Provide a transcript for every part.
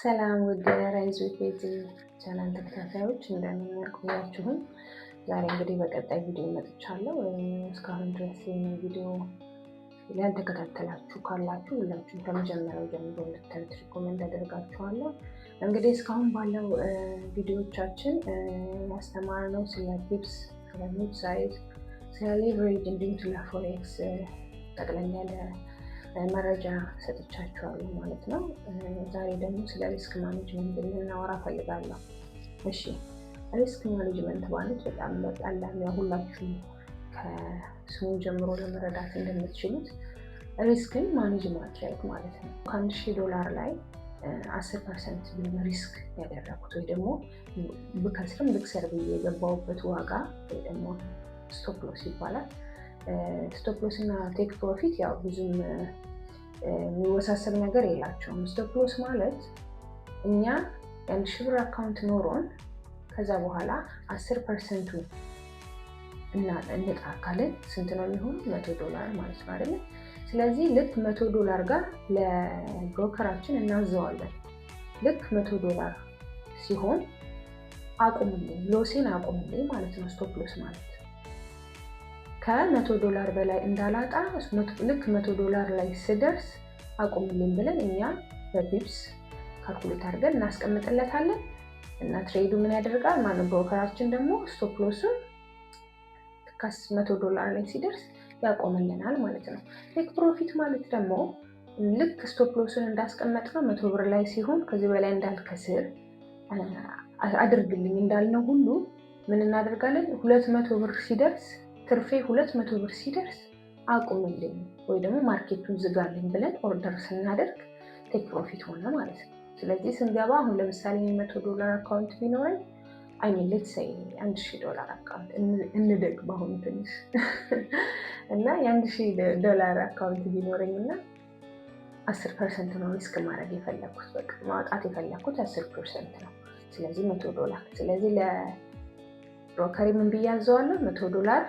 ሰላም ውድ ራይዝ ዊት ቻናል ተከታታዮች እንደምን ቆያችሁኝ? ዛሬ እንግዲህ በቀጣይ ቪዲዮ መጥቻለሁ። እስካሁን ድረስ ይህን ቪዲዮ ያልተከታተላችሁ ካላችሁ ሁላችሁም ከመጀመሪያው ጀምሮ እንድታዩት ሪኮመንድ አደርጋችኋለሁ። እንግዲህ እስካሁን ባለው ቪዲዮዎቻችን ያስተማርነው ስለ ቲፕስ፣ ስለ ኖት ሳይዝ፣ ስለ ሌቨሬጅ እንዲሁም ስለ ፎሬክስ ጠቅለል ያለ መረጃ ሰጥቻችኋለሁ ማለት ነው። ዛሬ ደግሞ ስለ ሪስክ ማኔጅመንት ልናወራ ፈልጋለሁ። እሺ፣ ሪስክ ማኔጅመንት ማለት በጣም በቀላል ሁላችሁም ከስሙ ጀምሮ ለመረዳት እንደምትችሉት ሪስክን ማኔጅ ማድረግ ማለት ነው። $1,000 ላይ 10% ሪስክ ያደረኩት ወይ ደግሞ ብከስርም ብክሰር ብዬ የገባሁበት ዋጋ ወይ ደግሞ ስቶፕ ሎስ ይባላል። ስቶፕ ሎስ እና ቴክ ፕሮፊት ያው ብዙም የሚወሳሰብ ነገር የላቸውም። ስቶፕ ሎስ ማለት እኛ $1,000 አካውንት ኖሮን ከዛ በኋላ 10% እንጣ ካለን ስንት ነው የሚሆነው? $100 ማለት ነው አይደለ? ስለዚህ ልክ $100 ጋር ለብሮከራችን እናዘዋለን። ልክ $100 ሲሆን አቁምልኝ፣ ሎሴን አቁምልኝ ማለት ነው ስቶፕ ሎስ ማለት። $100 በላይ እንዳላጣ ልክ $100 ላይ ስደርስ አቁምልኝ ብለን እኛ በቢፕስ ካልኩሌት አድርገን እናስቀምጥለታለን እና ትሬዱ ምን ያደርጋል ማለት ብሮከራችን ደግሞ ስቶፕ ሎሱን $100 ላይ ሲደርስ ያቆምልናል ማለት ነው። ቴክ ፕሮፊት ማለት ደግሞ ልክ ስቶፕ ሎሱን እንዳስቀመጥነው $100 ላይ ሲሆን ከዚህ በላይ እንዳልከስር አድርግልኝ እንዳልነው ሁሉ ምን እናደርጋለን? $200 ሲደርስ ትርፌ $200 ሲደርስ አቁምልኝ ወይ ደግሞ ማርኬቱን ዝጋልኝ ብለን ኦርደር ስናደርግ ቴክ ፕሮፊት ሆነ ማለት ነው። ስለዚህ ስንገባ አሁን ለምሳሌ $100 አካውንት ቢኖረኝ ሌትስ ሴይ $1,000 አካውንት እንደግ በአሁኑ ትንሽ እና $1,000 አካውንት ቢኖረኝ እና 10% ነው ሪስክ ማድረግ የፈለኩት፣ በቃ ማውጣት የፈለኩት 10% ነው። ስለዚህ $100 ስለዚህ ለብሮከሪ ምን ብያዘዋለሁ? $100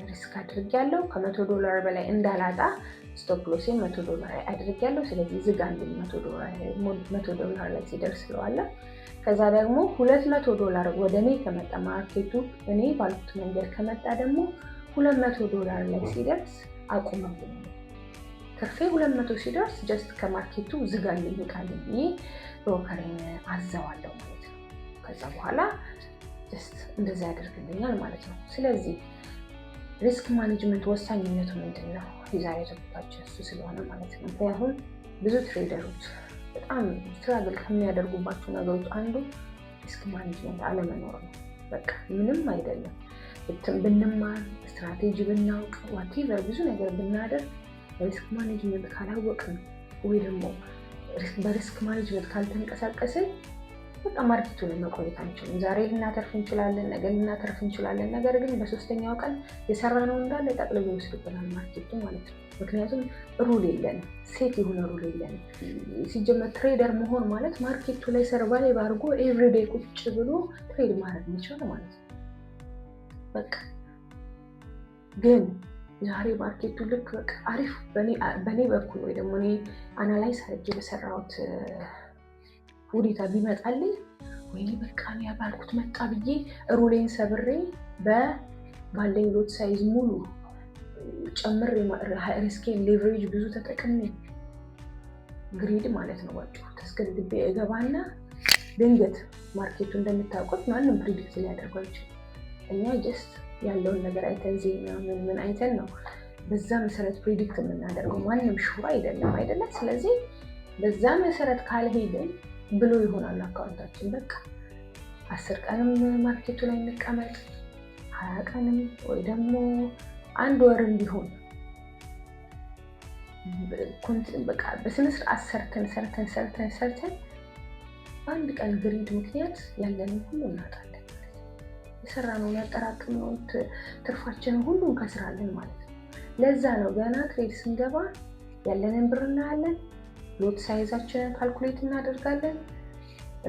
ሪስክ አድርጌያለሁ። $100 በላይ እንዳላጣ ስቶፕ ሎሴን $100 አድርጌያለሁ። ስለዚህ ዝጋልኝ $100 ላይ ሲደርስ ስለዋለሁ። ከዛ ደግሞ $200 ወደ እኔ ከመጣ ማርኬቱ እኔ ባልኩት መንገድ ከመጣ ደግሞ $200 ላይ ሲደርስ አቁምልኝ። ትርፌ 200 ሲደርስ ጀስት ከማርኬቱ ዝጋልኝ ይቃልኝ ይህ ብሮከሪን አዘዋለሁ ማለት ነው። ከዛ በኋላ ጀስት እንደዛ ያደርግልኛል ማለት ነው። ስለዚህ ሪስክ ማኔጅመንት ወሳኝነቱ ምንድን ነው? የዛሬ ቶፒካችን እሱ ስለሆነ ማለት ነው። ምክንያቱም ብዙ ትሬደሮች በጣም ስትራግል ከሚያደርጉባቸው ነገሮች አንዱ ሪስክ ማኔጅመንት አለመኖር ነው። በቃ ምንም አይደለም ብንማር፣ ስትራቴጂ ብናውቅ፣ ዋቴቨር ብዙ ነገር ብናደርግ ሪስክ ማኔጅመንት ካላወቅን ወይ ደግሞ በሪስክ ማኔጅመንት ካልተንቀሳቀስን በቃ ማርኬቱ ላይ መቆየት አንችልም። ዛሬ ልናተርፍ እንችላለን፣ ነገ ልናተርፍ እንችላለን። ነገር ግን በሶስተኛው ቀን የሰራነው እንዳለ ጠቅልሎ ይወስድብናል ማርኬቱ ማለት ነው። ምክንያቱም ሩል የለንም፣ ሴት የሆነ ሩል የለንም። ሲጀመር ትሬደር መሆን ማለት ማርኬቱ ላይ ሰርቫይቭ አድርጎ ኤቭሪዴይ ቁጭ ብሎ ትሬድ ማድረግ መቻል ማለት ነው። በቃ ግን ዛሬ ማርኬቱ ልክ በቃ አሪፍ በኔ በኩል ወይ ደግሞ እኔ አናላይዝ አድርጌ በሰራሁት ሁኔታ ቢመጣልኝ ወይ በቃ ነው ያባልኩት መጣ ብዬ ሩሌን ሰብሬ ባለኝ ሎት ሳይዝ ሙሉ ጨምሬ ሪስኬን ሌቨሬጅ ብዙ ተጠቅሜ ግሪድ ማለት ነው ወጡ ተስከድቤ እገባና ድንገት ማርኬቱ እንደምታውቁት ማንም ፕሪዲክት ሊያደርገው አይችልም። እኛ ጀስት ያለውን ነገር አይተን ዜና ምን አይተን ነው በዛ መሰረት ፕሪዲክት የምናደርገው። ማንም ሹር አይደለም። ስለዚህ በዛ መሰረት ካልሄድን ብሎ ይሆናል አካውንታችን። በቃ 10 ቀንም ማርኬቱ ላይ እንቀመጥ፣ 20 ቀንም ወይ ደግሞ 1 ወርም ቢሆን በቃ በስነ ስርዓት ሰርተን በአንድ ቀን ግሪድ ምክንያት ያለንን ሁሉ እናጣለን። የሰራነውን ያጠራቀምነውን ትርፋችንን ሁሉ እንከስራለን ማለት ነው። ለዛ ነው ገና ትሬድ ስንገባ ያለንን ብር እናያለን፣ ሎት ሳይዛችንን ካልኩሌት እናደርጋለን።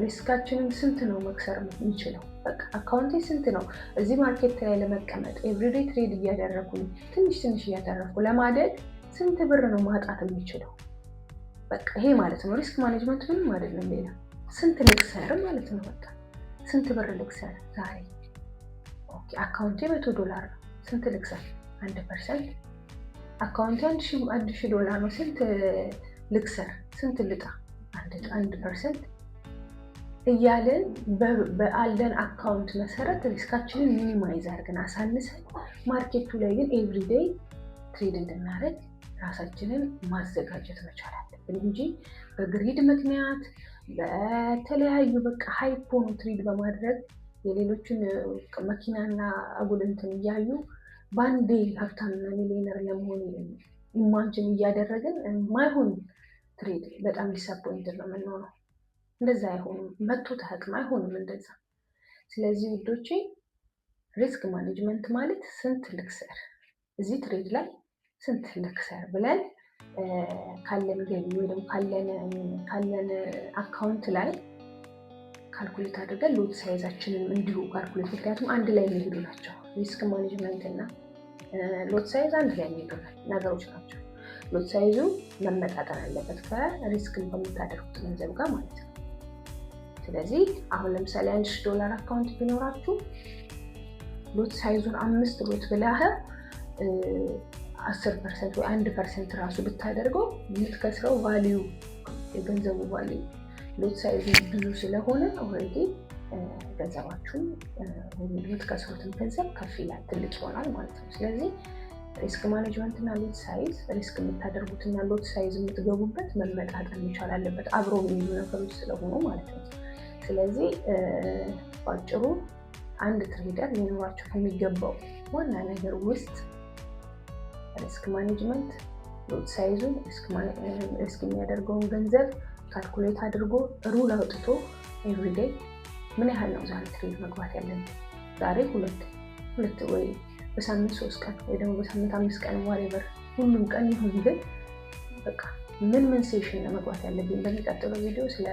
ሪስካችንን ስንት ነው መክሰር የምንችለው? በቃ አካውንቴ ስንት ነው እዚህ ማርኬት ላይ ለመቀመጥ ኤቭሪዴይ ትሬድ እያደረኩኝ ትንሽ እያደረኩ ለማደግ ስንት ብር ነው ማጣት የሚችለው? በቃ ይሄ ማለት ነው ሪስክ ማኔጅመንት። ምንም አይደለም ሌላ። ስንት ልክሰር ማለት ነው። በቃ ስንት ብር ልክሰር ዛሬ? ኦኬ አካውንቴ $100 ነው። ስንት ልክሰር? 1%። አካውንቴ $1000 ነው። ስንት ልክሰር? ስንት ልጣ? 1% እያለን በአለን አካውንት መሰረት ሪስካችንን ሚኒማይዝ አድርገን አሳንሰን ማርኬቱ ላይ ግን ኤቭሪዴይ ትሬድ እንድናደርግ ራሳችንን ማዘጋጀት መቻል አለብን እንጂ በግሪድ ምክንያት በተለያዩ በቃ ሃይፖን ትሬድ በማድረግ የሌሎችን መኪናና አጉልንትን እያዩ ባንዴ ሀብታምና ሚሊዮነር ለመሆን ኢማጂን እያደረግን ማይሆን ትሬድ በጣም ዲስአፖይንትድ ነው የምንሆነው። እንደዛ አይሆንም። መጥቶ ታቅም አይሆንም እንደዛ። ስለዚህ ውዶቼ ሪስክ ማኔጅመንት ማለት ስንት ልክሰር እዚህ ትሬድ ላይ ስንት ልክሰር ብለን ካለን ገቢ ወይ ደግሞ ካለን አካውንት ላይ ካልኩሌት አድርገን ሎት ሳይዛችንን እንዲሁ ካልኩሌት፣ ምክንያቱም አንድ ላይ የሚሄዱ ናቸው። ሪስክ ማኔጅመንት እና ሎት ሳይዝ አንድ ላይ የሚሄዱ ነገሮች ናቸው። ሎት ሳይዙ መመጣጠን አለበት ከሪስክ በምታደርጉት ገንዘብ ጋር ማለት ነው። ስለዚህ አሁን ለምሳሌ $1000 አካውንት ቢኖራችሁ ሎት ሳይዙን 5 ሎት ብለህ 10% ወይ 1% ራሱ ብታደርገው የምትከስረው ቫልዩ የገንዘቡ ቫልዩ ሎት ሳይዙ ብዙ ስለሆነ ኦልሬዲ ገንዘባችሁን የምትከስሩትን ገንዘብ ከፍ ይላል፣ ትልቅ ይሆናል ማለት ነው። ስለዚህ ሪስክ ማኔጅመንት እና ሎት ሳይዝ ሪስክ የምታደርጉትና ሎት ሳይዝ የምትገቡበት መመጣጠን መቻል አለበት፣ አብሮ የሚሉ ነገሮች ስለሆኑ ማለት ነው። ስለዚህ ባጭሩ አንድ ትሬደር ሊኖራቸው ከሚገባው ዋና ነገር ውስጥ ሪስክ ማኔጅመንት፣ ሎት ሳይዙን፣ ሪስክ የሚያደርገውን ገንዘብ ካልኩሌት አድርጎ ሩል አውጥቶ ኤቭሪዴይ ምን ያህል ነው ዛሬ ትሬድ መግባት ያለብን? ዛሬ ሁለት ወይ በሳምንት 3 ቀን ወይ ደግሞ በሳምንት 5 ቀን ዋሬቨር ሁሉም ቀን ይሁን፣ ግን በቃ ምን ሴሽን ነው መግባት ያለብን? በሚቀጥለው ቪዲዮ ስለ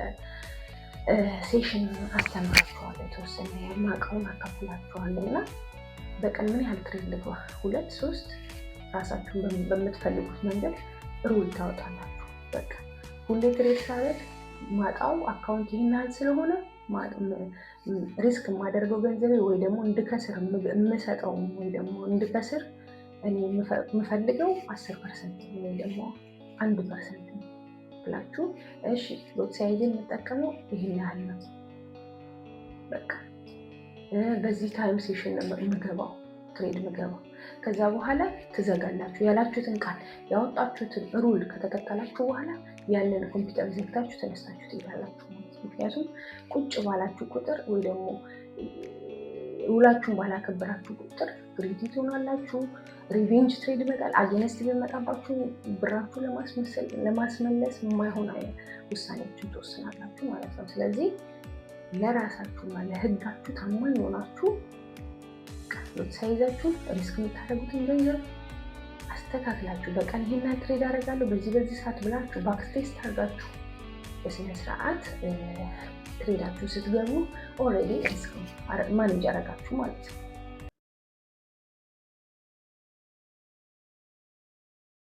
ሴሽን አስተምራችኋለሁ። የተወሰነ የማውቀውን አካፍላችኋለሁ እና በቀን ምን ያህል ትሬድ ልግባ? 2-3 ራሳችሁን በምትፈልጉት መንገድ ሩል ታወጣላችሁ። በቃ ሁሌ ትሬድ ሳደርግ ማጣው አካውንት ይሄን ያህል ስለሆነ ሪስክ የማደርገው ገንዘቤ ወይ ደግሞ እንድከስር የምሰጠው ወይ ደግሞ እንድከስር እኔ የምፈልገው 10% ወይ ደግሞ 1% ነው ብላችሁ እሺ ሎት ሳይዝን የምጠቀመው ይሄን ያህል ነው፣ በቃ በዚህ ታይም ሴሽን የምገባው ትሬድ የምገባው። ከዛ በኋላ ትዘጋላችሁ። ያላችሁትን ቃል ያወጣችሁትን ሩል ከተከተላችሁ በኋላ ያንን ኮምፒውተር ዘግታችሁ ተነስታችሁ ትሄዳላችሁ። ምክንያቱም ቁጭ ባላችሁ ቁጥር ወይ ደግሞ ውላችሁን ባላከበራችሁ ቁጥር ግሪዲ ትሆናላችሁ። ሪቬንጅ ትሬድ ይመጣል። አጌንስት ቢመጣባችሁ ብራችሁ ለማስመለስ የማይሆን አይነት ውሳኔዎችን ትወስናላችሁ ማለት ነው። ስለዚህ ለራሳችሁና ለሕጋችሁ ታማኝ ሆናችሁ ሎት ሳይዛችሁን ሪስክ የምታደርጉትን ገንዘብ አስተካክላችሁ በቀን ይሄን ትሬድ አደርጋለሁ በዚህ ሰዓት ብላችሁ ባክቴስት አድርጋችሁ በስነ ስርዓት ትሬዳችሁ ስትገቡ ኦልሬዲ ሪስክ ማኔጅ አደረጋችሁ ማለት ነው።